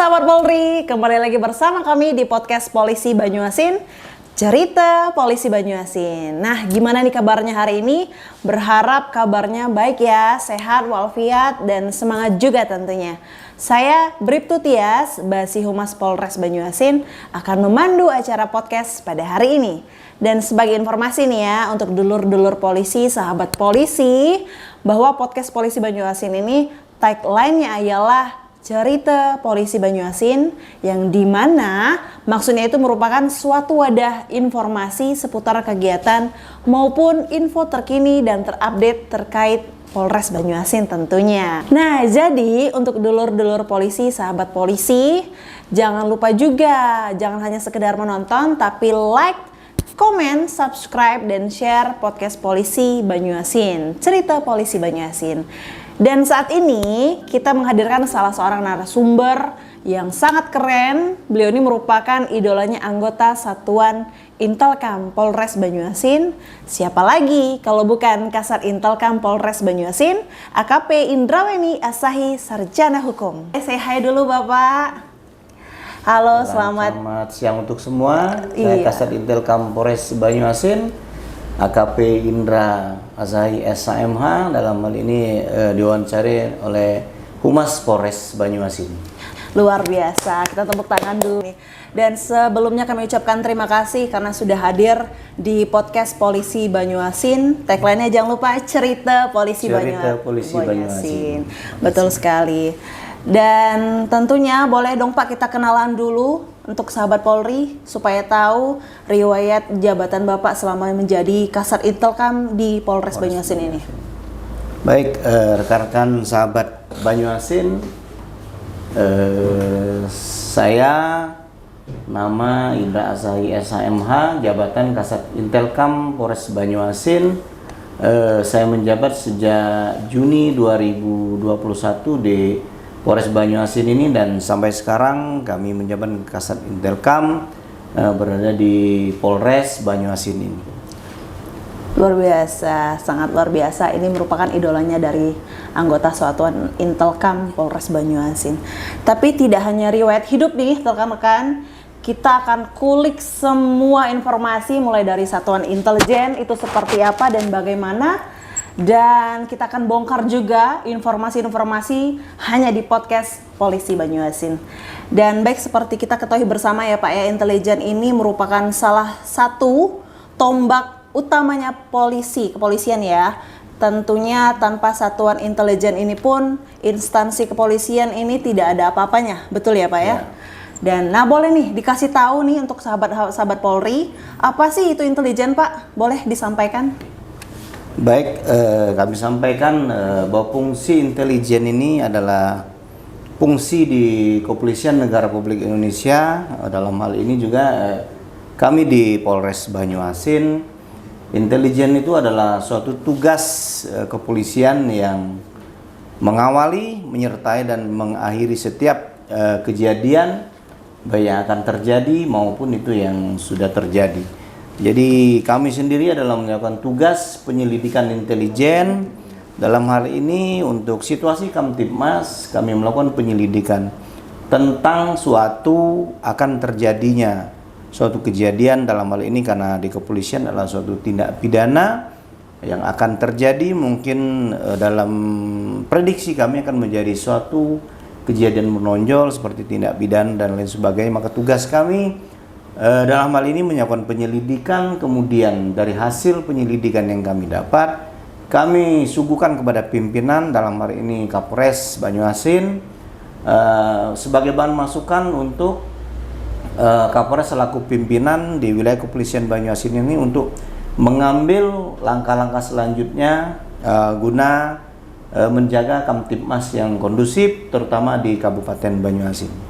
sahabat Polri, kembali lagi bersama kami di podcast Polisi Banyuasin, cerita Polisi Banyuasin. Nah, gimana nih kabarnya hari ini? Berharap kabarnya baik ya, sehat walafiat dan semangat juga tentunya. Saya Bribtu Tias, Basi Humas Polres Banyuasin akan memandu acara podcast pada hari ini. Dan sebagai informasi nih ya, untuk dulur-dulur polisi, sahabat polisi, bahwa podcast Polisi Banyuasin ini tagline-nya ialah cerita Polisi Banyuasin, yang dimana maksudnya itu merupakan suatu wadah informasi seputar kegiatan maupun info terkini dan terupdate terkait Polres Banyuasin tentunya. Nah, jadi untuk dulur-dulur polisi, sahabat polisi, jangan lupa juga, jangan hanya sekedar menonton, tapi like, komen, subscribe, dan share podcast Polisi Banyuasin, cerita Polisi Banyuasin. Dan saat ini kita menghadirkan salah seorang narasumber yang sangat keren. Beliau ini merupakan idolanya anggota Satuan Intelkam Polres Banyuasin. Siapa lagi kalau bukan Kasat Intelkam Polres Banyuasin, AKP Indraweni Asahi, Sarjana Hukum. Saya hai dulu Bapak. Halo, Selamat siang untuk semua. Saya Kasat Intelkam Polres Banyuasin, AKP Indra Asahi SHMH, dalam hal ini diwawancari oleh Humas Polres Banyuasin. Luar biasa, kita tepuk tangan dulu nih. Dan sebelumnya kami ucapkan terima kasih karena sudah hadir di podcast Polisi Banyuasin. Tagline-nya jangan lupa cerita Polisi Banyuasin. Betul sekali. Dan tentunya boleh dong Pak kita kenalan dulu untuk sahabat Polri supaya tahu riwayat jabatan Bapak selama menjadi Kasat Intelkam di Polres Banyuasin ini. Baik, rekan-rekan sahabat Banyuasin, saya nama Indra Asahi SHMH, jabatan Kasat Intelkam Polres Banyuasin. Saya menjabat sejak Juni 2021 di Polres Banyuasin ini, dan sampai sekarang kami menjabat Kasat Intelkam berada di Polres Banyuasin ini. Luar biasa, sangat luar biasa. Ini merupakan idolanya dari anggota Satuan Intelkam Polres Banyuasin. Tapi tidak hanya riwayat hidup nih rekan-rekan, kita akan kulik semua informasi mulai dari Satuan Intelijen itu seperti apa dan bagaimana. Dan kita akan bongkar juga informasi-informasi hanya di podcast Polisi Banyuasin. Dan baik, seperti kita ketahui bersama ya Pak ya, intelijen ini merupakan salah satu tombak utamanya kepolisian ya. Tentunya tanpa Satuan Intelijen ini pun instansi kepolisian ini tidak ada apa-apanya. Betul ya Pak ya? Dan nah boleh nih dikasih tahu nih untuk sahabat Polri, apa sih itu intelijen Pak? Boleh disampaikan? Baik, kami sampaikan bahwa fungsi intelijen ini adalah fungsi di Kepolisian Negara Republik Indonesia. Dalam hal ini juga kami di Polres Banyuasin, intelijen itu adalah suatu tugas kepolisian yang mengawali, menyertai dan mengakhiri setiap kejadian baik yang akan terjadi maupun itu yang sudah terjadi. Jadi kami sendiri adalah melakukan tugas penyelidikan intelijen. Dalam hal ini untuk situasi Kamtibmas, kami melakukan penyelidikan tentang suatu akan terjadinya suatu kejadian, dalam hal ini karena di kepolisian adalah suatu tindak pidana yang akan terjadi, mungkin dalam prediksi kami akan menjadi suatu kejadian menonjol seperti tindak pidana dan lain sebagainya. Maka tugas kami dalam hal ini melakukan penyelidikan, kemudian dari hasil penyelidikan yang kami dapat, kami suguhkan kepada pimpinan, dalam hal ini Kapolres Banyuasin, sebagai bahan masukan untuk Kapolres selaku pimpinan di wilayah Kepolisian Banyuasin ini untuk mengambil langkah-langkah selanjutnya guna menjaga Kamtibmas yang kondusif, terutama di Kabupaten Banyuasin.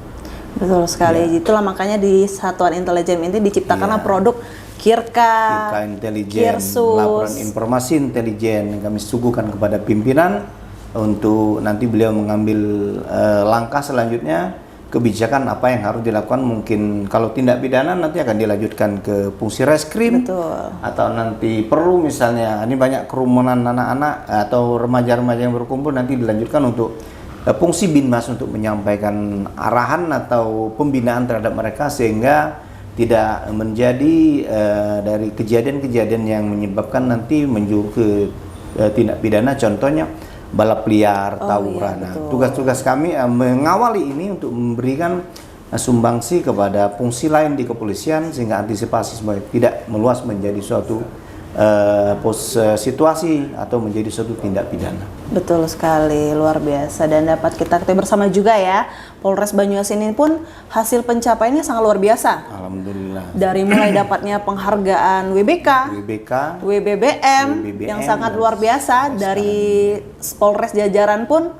Betul sekali, itulah makanya di Satuan Intelijen ini diciptakanlah produk Kirka Intelijen, laporan informasi intelijen yang kami suguhkan kepada pimpinan untuk nanti beliau mengambil langkah selanjutnya, kebijakan apa yang harus dilakukan. Mungkin kalau tindak pidana nanti akan dilanjutkan ke fungsi reskrim. Betul. Atau nanti perlu misalnya ini banyak kerumunan anak-anak atau remaja-remaja yang berkumpul, nanti dilanjutkan untuk fungsi Binmas untuk menyampaikan arahan atau pembinaan terhadap mereka sehingga tidak menjadi dari kejadian-kejadian yang menyebabkan nanti menjuru ke tindak pidana, contohnya balap liar, tawuran. Nah, tugas-tugas kami mengawali ini untuk memberikan sumbangsi kepada fungsi lain di kepolisian sehingga antisipasi supaya tidak meluas menjadi suatu situasi atau menjadi suatu tindak pidana. Betul sekali, luar biasa, dan dapat kita ketahui bersama juga ya, Polres Banyuasin ini pun hasil pencapaiannya sangat luar biasa. Alhamdulillah. Dari mulai dapatnya penghargaan WBK, WBBM yang sangat luar biasa dari Polres jajaran pun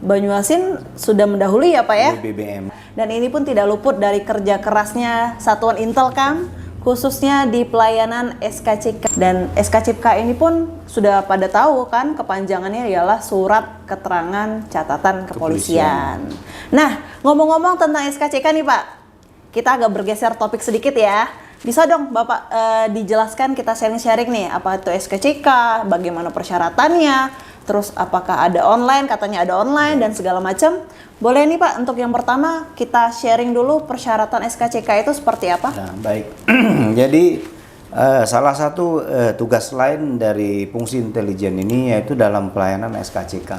Banyuasin sudah mendahului ya Pak ya. WBBM. Dan ini pun tidak luput dari kerja kerasnya Satuan Intelkam, khususnya di pelayanan SKCK. Dan SKCK ini pun sudah pada tahu kan kepanjangannya ialah Surat Keterangan Catatan Kepolisian. Nah, ngomong-ngomong tentang SKCK nih Pak, kita agak bergeser topik sedikit ya. Bisa dong Bapak dijelaskan, kita sharing-sharing nih, apa itu SKCK, bagaimana persyaratannya, terus apakah ada online, katanya ada online dan segala macam. Boleh nih Pak, untuk yang pertama kita sharing dulu persyaratan SKCK itu seperti apa? Nah, baik. Jadi salah satu tugas lain dari fungsi intelijen ini yaitu dalam pelayanan SKCK.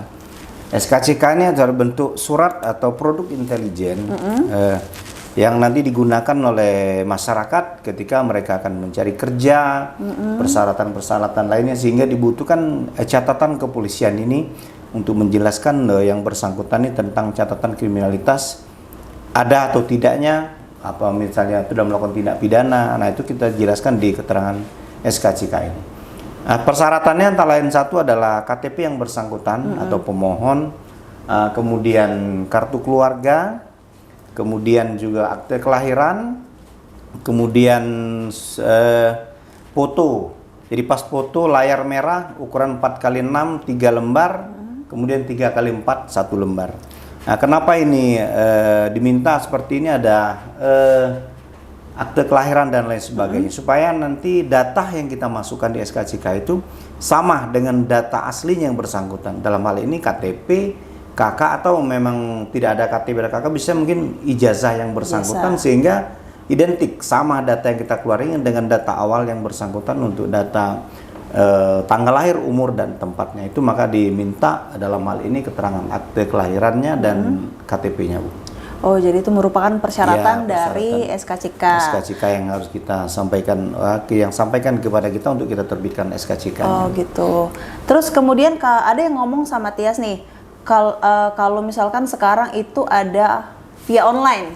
SKCK ini adalah bentuk surat atau produk intelijen yang nanti digunakan oleh masyarakat ketika mereka akan mencari kerja, persyaratan-persyaratan lainnya, sehingga dibutuhkan catatan kepolisian ini untuk menjelaskan yang bersangkutan ini tentang catatan kriminalitas ada atau tidaknya, apa misalnya sudah melakukan tindak pidana. Nah, itu kita jelaskan di keterangan SKCK ini. Nah, persyaratannya antara lain satu adalah KTP yang bersangkutan atau pemohon, kemudian kartu keluarga, kemudian juga akte kelahiran, kemudian foto. Jadi pas foto layar merah ukuran 4x6 3 lembar, kemudian 3x4 1 lembar. Nah, kenapa ini diminta seperti ini, ada akte kelahiran dan lain sebagainya, supaya nanti data yang kita masukkan di SKCK itu sama dengan data aslinya yang bersangkutan. Dalam hal ini KTP, KK, atau memang tidak ada KTP dan KK, bisa mungkin ijazah yang bersangkutan, sehingga identik sama data yang kita keluarin dengan data awal yang bersangkutan untuk data tanggal lahir, umur, dan tempatnya itu. Maka diminta dalam hal ini keterangan akte kelahirannya dan KTP-nya, Bu. Oh, jadi itu merupakan persyaratan dari SKCK. SKCK yang harus kita sampaikan, yang sampaikan kepada kita untuk kita terbitkan SKCK. Oh, gitu. Terus kemudian ada yang ngomong sama Tias nih, kalau misalkan sekarang itu ada via online,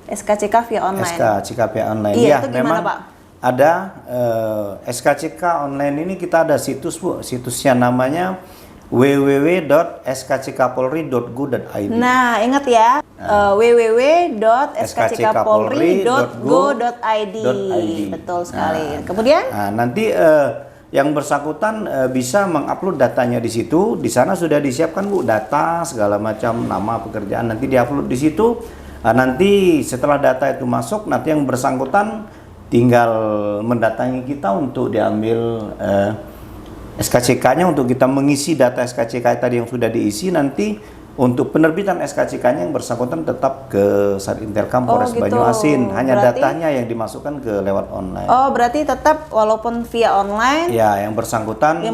SKCK via online. SKCK via online. Iya, Ya, itu gimana memang Pak? ada SKCK online ini, kita ada situs, Bu. Situsnya namanya www.skckpolri.go.id. Nah, ingat ya, www.skckpolri.go.id. Betul sekali. Kemudian? Nah, nanti yang bersangkutan bisa mengupload datanya di situ. Di sana sudah disiapkan, Bu, data segala macam, nama, pekerjaan, nanti diupload di situ. Nanti setelah data itu masuk, nanti yang bersangkutan tinggal mendatangi kita untuk diambil SKCK-nya, untuk kita mengisi data SKCK tadi yang sudah diisi. Nanti untuk penerbitan SKCK-nya yang bersangkutan tetap ke Satintelkam Polres Banyuasin. Hanya berarti datanya yang dimasukkan ke lewat online. Oh, berarti tetap walaupun via online. Ya, yang bersangkutan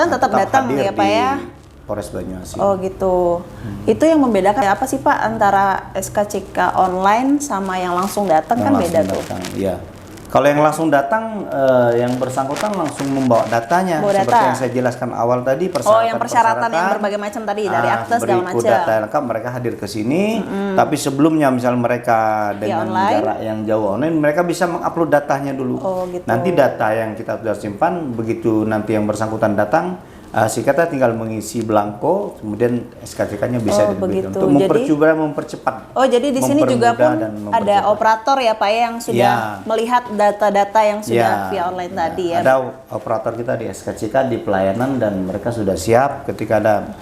tetap datang ya Pak ya. Polres Banyuasin. Oh gitu. Itu yang membedakan apa sih Pak antara SKCK online sama yang langsung datang, kan beda tuh. Iya. Kalau yang langsung datang, yang bersangkutan langsung membawa datanya, seperti yang saya jelaskan awal tadi, persyaratan yang berbagai macam tadi, dari akte segala macam. Data lengkap, mereka hadir ke sini. Tapi sebelumnya, misal mereka dengan jarak yang jauh online, mereka bisa mengupload datanya dulu. Oh, gitu. Nanti data yang kita sudah simpan, begitu nanti yang bersangkutan datang, si kita tinggal mengisi belangko, kemudian SKCK-nya bisa diterbitkan untuk mempercepat. Oh, jadi di sini juga pun ada operator ya Pak yang sudah melihat data-data yang sudah via online tadi ya. Ada operator kita di SKCK di pelayanan, dan mereka sudah siap ketika ada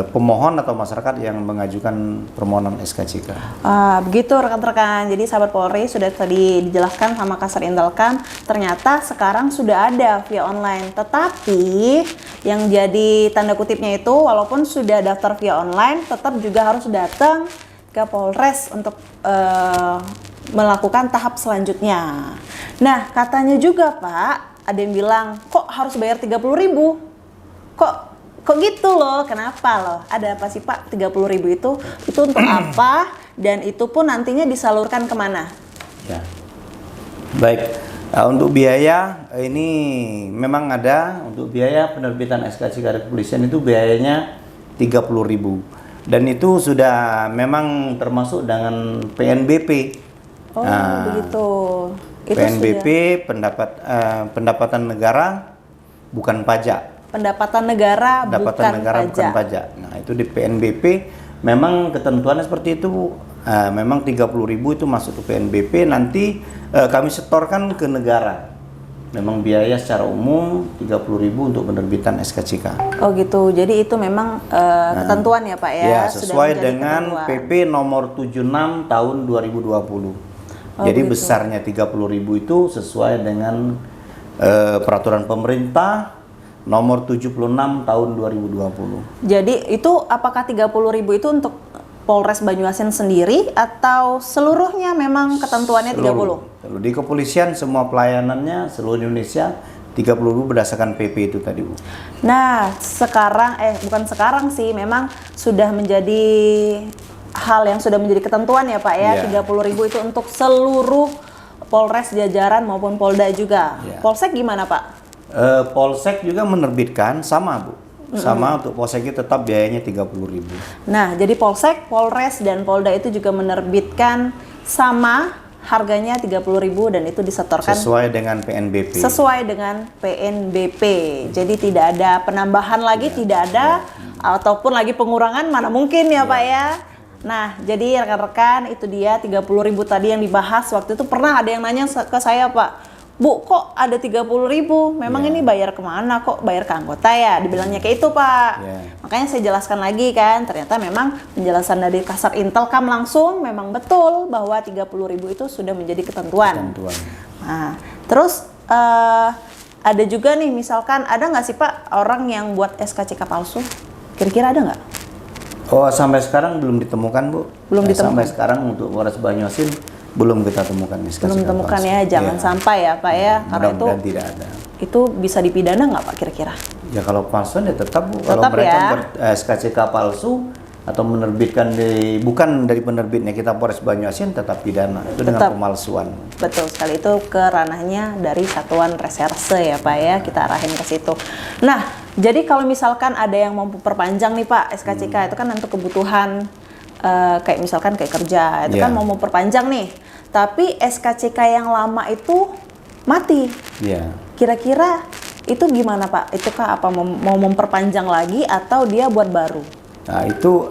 pemohon atau masyarakat yang mengajukan permohonan SKCK. Begitu rekan-rekan. Jadi sahabat Polri sudah tadi dijelaskan sama Kasar Intelkam, ternyata sekarang sudah ada via online. Tetapi yang jadi tanda kutipnya itu walaupun sudah daftar via online, tetap juga harus datang ke Polres untuk melakukan tahap selanjutnya. Nah, katanya juga Pak, ada yang bilang kok harus bayar 30.000? Kok gitu loh, kenapa loh? Ada apa sih Pak 30.000 itu untuk apa? Dan itu pun nantinya disalurkan kemana? Ya. Baik, untuk biaya ini memang ada, untuk biaya penerbitan SKCK kepolisian itu biayanya 30.000. Dan itu sudah memang termasuk dengan PNBP. Begitu. Itu PNBP pendapatan negara bukan pajak. Pendapatan negara bukan pajak. Nah, itu di PNBP memang ketentuannya seperti itu, Bu. Memang 30.000 itu masuk ke PNBP, nanti kami setorkan ke negara. Memang biaya secara umum 30.000 untuk penerbitan SKCK. Oh gitu. Jadi itu memang ketentuan ya Pak ya. Ya, sesuai dengan PP nomor 76 tahun 2020. Jadi begitu. Besarnya 30.000 itu sesuai dengan peraturan pemerintah nomor 76 tahun 2020. Jadi itu apakah 30.000 itu untuk Polres Banyuasin sendiri atau seluruhnya memang ketentuannya 30? Seluruh. Di kepolisian semua pelayanannya seluruh Indonesia 30.000 berdasarkan PP itu tadi, Bu. Nah, sekarang bukan sekarang sih, memang sudah menjadi hal yang sudah menjadi ketentuan ya Pak ya. 30.000 itu untuk seluruh Polres jajaran maupun Polda juga. Polsek gimana Pak? Polsek juga menerbitkan sama, Bu. Sama, untuk Polsek itu tetap biayanya 30.000. Nah, jadi Polsek, Polres dan Polda itu juga menerbitkan sama harganya 30.000 dan itu disetorkan sesuai dengan PNBP. Sesuai dengan PNBP. Jadi tidak ada penambahan lagi, tidak ada ataupun lagi pengurangan, mana mungkin ya Pak ya. Nah, jadi rekan-rekan itu dia 30.000 tadi yang dibahas waktu itu. Pernah ada yang nanya ke saya, Pak, Bu, kok ada 30.000? Memang ini bayar kemana? Kok bayar ke anggota ya? Dibilangnya kayak itu, Pak. Makanya saya jelaskan lagi kan, ternyata memang penjelasan dari Kasar Intelkam langsung memang betul bahwa 30.000 itu sudah menjadi ketentuan. Nah, terus ada juga nih, misalkan ada nggak sih Pak orang yang buat SKCK palsu? Kira-kira ada nggak? Oh, sampai sekarang belum ditemukan, Bu. Belum ditemukan. Sampai sekarang untuk Polres Banyuasin belum kita temukan SKCK. Belum temukan ya, jangan sampai ya Pak ya, karena itu tidak ada. Itu bisa dipidana nggak Pak kira-kira? Ya kalau palsuan ya tetap, Bu. Kalau Tetap mereka ya. SKCK palsu atau menerbitkan bukan dari penerbitnya kita Polres Banyuasin, tetap pidana. Itu dengan pemalsuan. Betul sekali, itu ke ranahnya dari Satuan Reserse ya Pak ya, kita arahin ke situ. Nah, jadi kalau misalkan ada yang mau perpanjang nih Pak SKCK, itu kan untuk kebutuhan kayak misalkan kayak kerja, itu kan mau memperpanjang nih. Tapi SKCK yang lama itu mati. Kira-kira itu gimana Pak? Itukah apa mau memperpanjang lagi atau dia buat baru? Nah, itu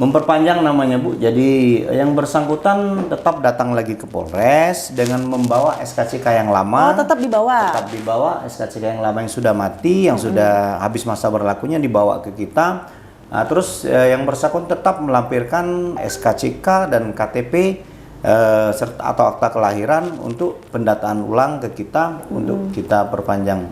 memperpanjang namanya, Bu. Jadi yang bersangkutan tetap datang lagi ke Polres dengan membawa SKCK yang lama. Oh, tetap dibawa. Tetap dibawa SKCK yang lama yang sudah mati, yang sudah habis masa berlakunya dibawa ke kita. Nah, terus yang bersangkutan tetap melampirkan SKCK dan KTP serta atau akta kelahiran untuk pendataan ulang ke kita untuk kita perpanjang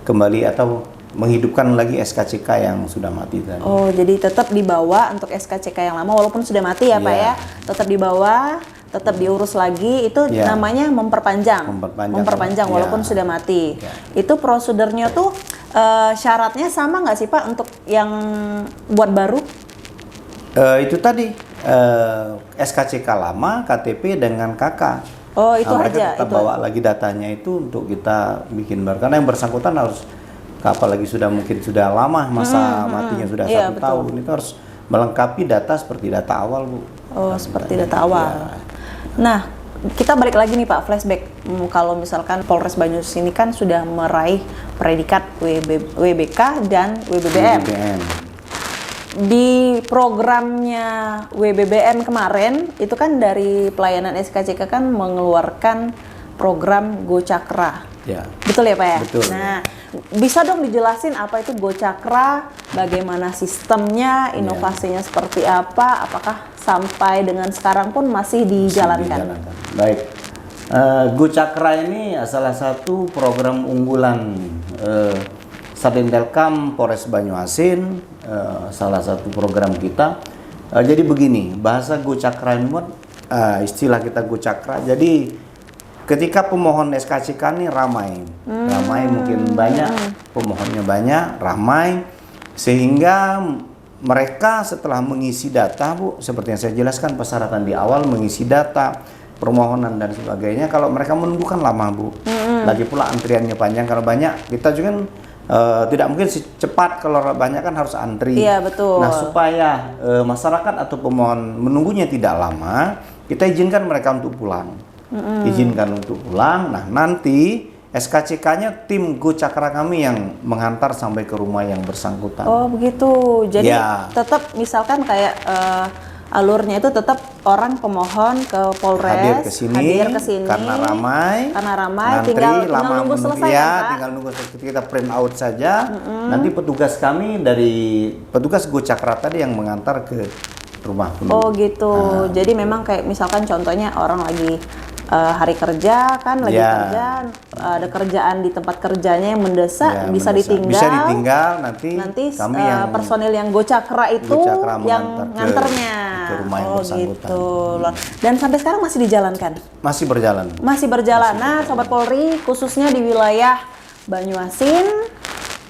kembali atau menghidupkan lagi SKCK yang sudah mati tadi. Oh, jadi tetap dibawa untuk SKCK yang lama walaupun sudah mati ya Pak ya. Tetap dibawa, tetap diurus lagi, itu namanya memperpanjang. Memperpanjang walaupun sudah mati. Itu prosedurnya tuh syaratnya sama nggak sih Pak untuk yang buat baru? Itu tadi SKCK lama, KTP dengan KK. Oh, itu mereka aja. Kita bawa lagi datanya itu untuk kita bikin baru. Karena yang bersangkutan harus, apalagi mungkin sudah lama masa matinya sudah 1 tahun, itu harus melengkapi data seperti data awal, Bu. Oh, seperti data awal. Nah, kita balik lagi nih Pak, flashback. Kalau misalkan Polres Banyuasin ini kan sudah meraih predikat WBK dan WBBM. Di programnya WBBM kemarin, itu kan dari pelayanan SKCK kan mengeluarkan program Go Cakra. Ya. Betul ya Pak ya? Betul. Nah, bisa dong dijelasin apa itu Go Cakra, bagaimana sistemnya, inovasinya seperti apa, apakah sampai dengan sekarang pun masih dijalankan? Baik. Go Cakra ini salah satu program unggulan Satintelkam Polres Banyuasin, salah satu program kita. Jadi begini, bahasa Go Cakra ini istilah kita Go Cakra. Jadi ketika pemohon SKCK ini ramai mungkin banyak, pemohonnya banyak, ramai, sehingga mereka setelah mengisi data, Bu, seperti yang saya jelaskan persyaratan di awal, mengisi data, permohonan dan sebagainya, kalau mereka menunggu kan lama, Bu. Lagi pula antriannya panjang, kalau banyak, kita juga kan tidak mungkin cepat, kalau banyak kan harus antri. Iya, betul. Nah, supaya masyarakat atau pemohon menunggunya tidak lama, kita izinkan mereka untuk pulang. Izinkan untuk pulang. Nah, nanti SKCK-nya tim Go Cakra kami yang menghantar sampai ke rumah yang bersangkutan. Oh begitu. Jadi Ya. tetap misalkan kayak alurnya itu tetap orang pemohon ke Polres hadir ke sini karena ramai, ngantri, tinggal nunggu selesai ya, kan, Pak? tinggal nunggu selesai, kita print out saja. Nanti petugas kami dari petugas Go Cakra tadi yang mengantar ke rumah penduduk. Oh gitu. Jadi memang kayak misalkan contohnya orang lagi hari kerja kan, lagi kerja, ada kerjaan di tempat kerjanya yang mendesak, bisa ditinggal. Bisa ditinggal, nanti kami yang personil yang Go Cakra itu yang nganternya ke rumah yang bersangkutan. Gitu. Dan sampai sekarang masih dijalankan? Masih berjalan. Masih berjalan. Nah, Sobat Polri, khususnya di wilayah Banyuasin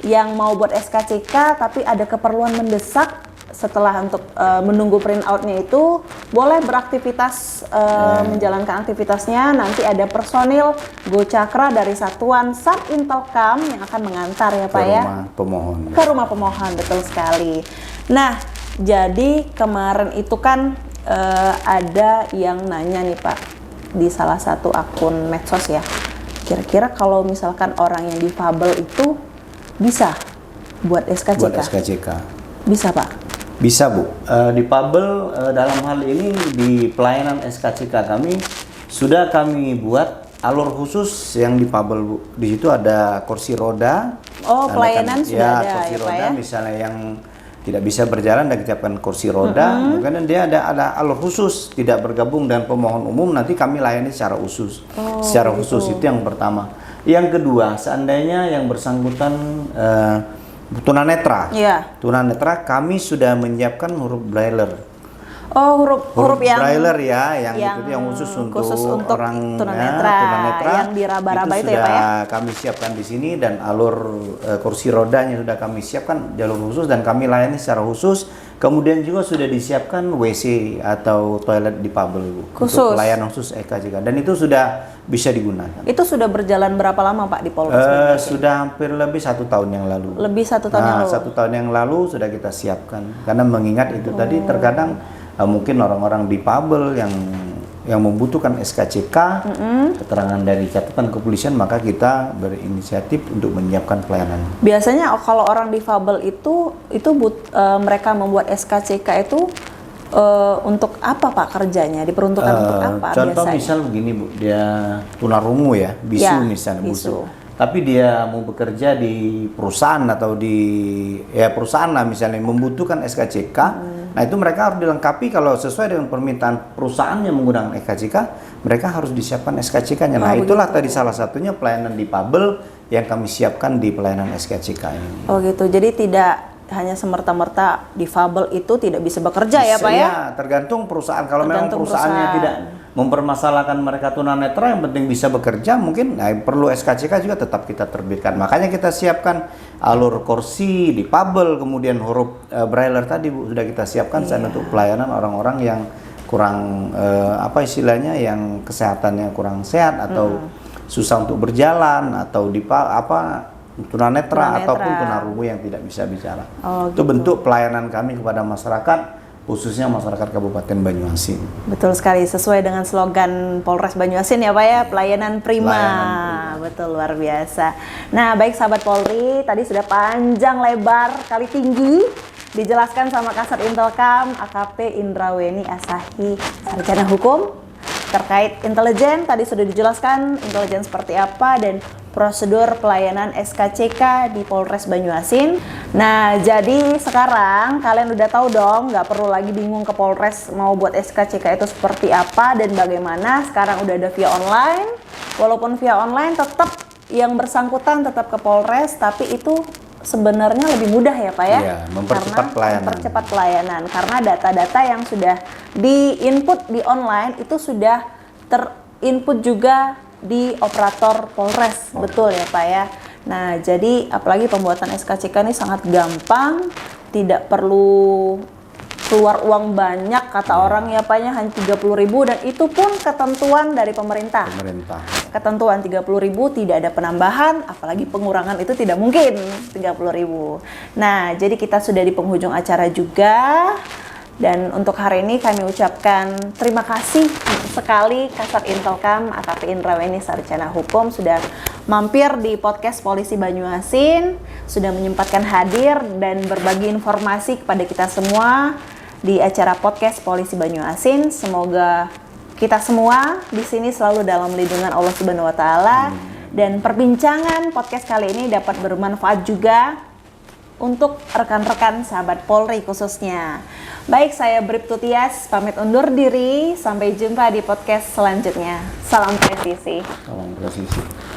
yang mau buat SKCK tapi ada keperluan mendesak setelah untuk menunggu print outnya itu, boleh beraktivitas menjalankan aktivitasnya. Nanti ada personil Go Cakra dari Satuan Satintelkam yang akan mengantar ya Pak ya, ke rumah pemohon. Betul sekali. Nah, jadi kemarin itu kan ada yang nanya nih Pak di salah satu akun medsos ya, kira-kira kalau misalkan orang yang difabel itu bisa buat SKCK? Buat SKCK. Bisa Pak? Bisa, Bu. Difabel dalam hal ini di pelayanan SKCK kami sudah kami buat alur khusus yang difabel, Bu. Di situ ada kursi roda. Oh, pelayanan sudah ada kursi ya, roda, Pak ya? Misalnya yang tidak bisa berjalan dan disiapkan kursi roda, mungkin dia ada alur khusus, tidak bergabung dengan pemohon umum, nanti kami layani secara khusus. Secara khusus itu yang pertama. Yang kedua, seandainya yang bersangkutan tunanetra. Iya. Tunanetra kami sudah menyiapkan huruf braille. Oh, huruf yang braille ya, yang khusus untuk orang tunanetra yang diraba-raba itu ya Pak ya. Kami siapkan di sini, dan alur kursi rodanya sudah kami siapkan jalur khusus dan kami layani secara khusus. Kemudian juga sudah disiapkan WC atau toilet difabel untuk pelayanan khusus SKCK, dan itu sudah bisa digunakan. Itu sudah berjalan berapa lama Pak di Polres? Sudah hampir lebih 1 tahun yang lalu. Lebih 1 tahun yang lalu. 1 tahun yang lalu sudah kita siapkan, karena mengingat itu tadi terkadang mungkin orang-orang difabel yang membutuhkan SKCK, keterangan dari catatan kepolisian, maka kita berinisiatif untuk menyiapkan pelayanan. Biasanya kalau orang difabel itu mereka membuat SKCK itu untuk apa Pak kerjanya? Diperuntukkan untuk apa contoh biasanya? Misal begini, Bu, dia tunarungu ya, bisu misalnya, bisu. Tapi dia mau bekerja di perusahaan atau di perusahaan lah misalnya, membutuhkan SKCK. Nah, itu mereka harus dilengkapi, kalau sesuai dengan permintaan perusahaan yang menggunakan SKCK, mereka harus disiapkan SKCK-nya. Nah, itulah tadi salah satunya pelayanan difabel yang kami siapkan di pelayanan SKCK ini. Oh gitu, jadi tidak hanya semerta-merta difabel itu tidak bisa bekerja ya Pak ya? Ya, tergantung perusahaan. Kalau memang perusahaannya tidak mempermasalahkan mereka tunanetra, yang penting bisa bekerja, mungkin perlu SKCK juga tetap kita terbitkan. Makanya kita siapkan alur kursi difabel, kemudian huruf braille tadi, Bu, sudah kita siapkan untuk pelayanan orang-orang yang kurang yang kesehatannya kurang sehat atau susah untuk berjalan, atau tunanetra ataupun tunarungu yang tidak bisa bicara. Itu bentuk pelayanan kami kepada masyarakat, khususnya masyarakat Kabupaten Banyuasin. Betul sekali, sesuai dengan slogan Polres Banyuasin ya Pak ya, pelayanan prima. Betul, luar biasa. Nah, baik sahabat Polri, tadi sudah panjang lebar kali tinggi dijelaskan sama Kasat Intelkam AKP Indraweni Asahi, sarjana hukum, terkait intelijen. Tadi sudah dijelaskan intelijen seperti apa dan prosedur pelayanan SKCK di Polres Banyuasin. Nah, jadi sekarang kalian udah tahu dong, nggak perlu lagi bingung ke Polres mau buat SKCK itu seperti apa dan bagaimana. Sekarang udah ada via online. Walaupun via online tetap yang bersangkutan tetap ke Polres, tapi itu sebenarnya lebih mudah ya Pak ya? Iya, mempercepat pelayanan. Mempercepat pelayanan karena data-data yang sudah di-input di online itu sudah ter-input juga di operator Polres, betul ya Pak ya. Nah, jadi apalagi pembuatan SKCK ini sangat gampang, tidak perlu keluar uang banyak kata orang ya Pak ya, hanya 30.000 dan itu pun ketentuan dari pemerintah. Ketentuan 30.000, tidak ada penambahan, apalagi pengurangan itu tidak mungkin 30.000. Nah, jadi kita sudah di penghujung acara juga. Dan untuk hari ini kami ucapkan terima kasih sekali Kasat Intelkam AKP Indraweni Sarjana Hukum sudah mampir di podcast Polisi Banyuasin, sudah menyempatkan hadir dan berbagi informasi kepada kita semua di acara podcast Polisi Banyuasin. Semoga kita semua di sini selalu dalam lindungan Allah Subhanahu wa taala dan perbincangan podcast kali ini dapat bermanfaat juga untuk rekan-rekan sahabat Polri khususnya. Baik, saya Bribtu Tias pamit undur diri. Sampai jumpa di podcast selanjutnya. Salam presisi. Salam presisi.